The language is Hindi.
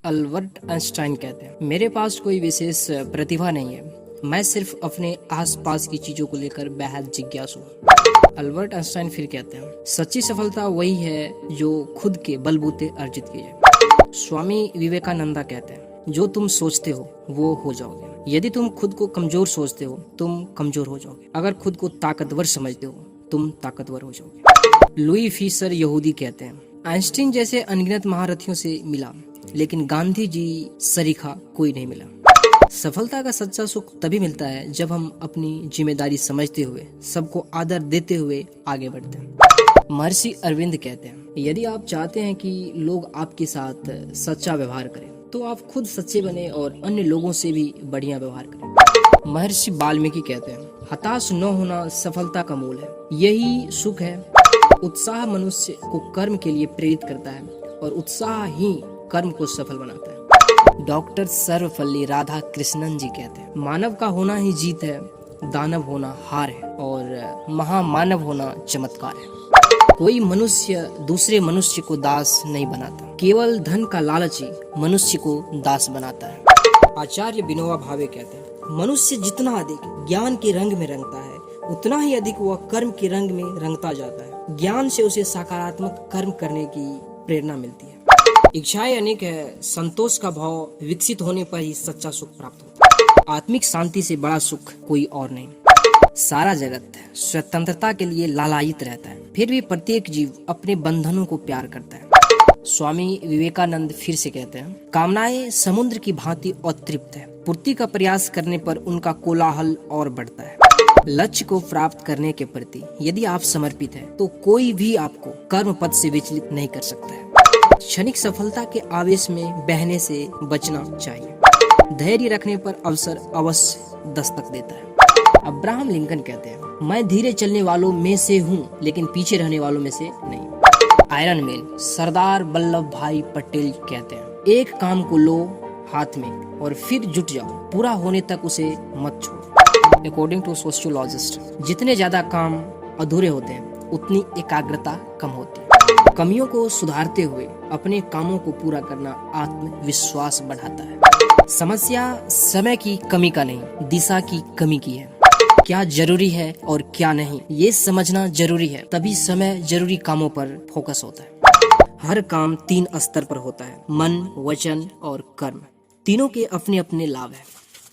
अल्बर्ट आइंस्टाइन कहते हैं, मेरे पास कोई विशेष प्रतिभा नहीं है, मैं सिर्फ अपने आसपास की चीजों को लेकर बेहद जिज्ञासु हूँ। अल्बर्ट आइंस्टाइन फिर कहते हैं, सच्ची सफलता वही है जो खुद के बलबूते अर्जित की जाए। स्वामी विवेकानंदा कहते हैं, जो तुम सोचते हो वो हो जाओगे। यदि तुम खुद को कमजोर सोचते हो तुम कमजोर हो जाओगे, अगर खुद को ताकतवर समझते हो तुम ताकतवर हो जाओगे। लुई फीसर यहूदी कहते हैं, आइंस्टीन जैसे अनगिनत महारथियों से मिला लेकिन गांधी जी सरीखा कोई नहीं मिला। सफलता का सच्चा सुख तभी मिलता है जब हम अपनी जिम्मेदारी समझते हुए सबको आदर देते हुए आगे बढ़ते हैं। महर्षि अरविंद कहते हैं, यदि आप चाहते हैं कि लोग आपके साथ सच्चा व्यवहार करें तो आप खुद सच्चे बने और अन्य लोगों से भी बढ़िया व्यवहार करें। महर्षि वाल्मीकि कहते हैं, हताश न होना सफलता का मूल है, यही सुख है। उत्साह मनुष्य को कर्म के लिए प्रेरित करता है और उत्साह ही कर्म को सफल बनाता है। डॉक्टर सर्वपल्ली राधाकृष्णन जी कहते हैं, मानव का होना ही जीत है, दानव होना हार है और महामानव होना चमत्कार है। कोई मनुष्य दूसरे मनुष्य को दास नहीं बनाता, केवल धन का लालच ही मनुष्य को दास बनाता है। आचार्य विनोबा भावे कहते हैं, मनुष्य जितना अधिक ज्ञान के रंग में रंगता है उतना ही अधिक वह कर्म के रंग में रंगता जाता है। ज्ञान से उसे सकारात्मक कर्म करने की प्रेरणा मिलती है। इच्छाएं अनेक है, संतोष का भाव विकसित होने पर ही सच्चा सुख प्राप्त होता है। आत्मिक शांति से बड़ा सुख कोई और नहीं। सारा जगत स्वतंत्रता के लिए लालायित रहता है, फिर भी प्रत्येक जीव अपने बंधनों को प्यार करता है। स्वामी विवेकानंद फिर से कहते हैं, कामनाएं समुद्र की भांति अतृप्त है, पूर्ति का प्रयास करने पर उनका कोलाहल और बढ़ता है। लक्ष्य को प्राप्त करने के प्रति यदि आप समर्पित हैं, तो कोई भी आपको कर्म पथ से विचलित नहीं कर सकता है। क्षणिक सफलता के आवेश में बहने से बचना चाहिए। धैर्य रखने पर अवसर अवश्य दस्तक देता है। अब्राहम लिंकन कहते हैं, मैं धीरे चलने वालों में से हूँ लेकिन पीछे रहने वालों में से नहीं। आयरन मैन सरदार वल्लभ भाई पटेल कहते हैं, एक काम को लो हाथ में और फिर जुट जाओ, पूरा होने तक उसे मत छोड़ो। अकॉर्डिंग टू सोशियोलॉजिस्ट, जितने ज्यादा काम अधूरे होते हैं उतनी एकाग्रता कम होती है। कमियों को सुधारते हुए अपने कामों को पूरा करना आत्मविश्वास बढ़ाता है। समस्या समय की कमी का नहीं, दिशा की कमी की है। क्या जरूरी है और क्या नहीं ये समझना जरूरी है, तभी समय जरूरी कामों पर फोकस होता है। हर काम 3 स्तर पर होता है, मन, वचन और कर्म। तीनों के अपने अपने लाभ है।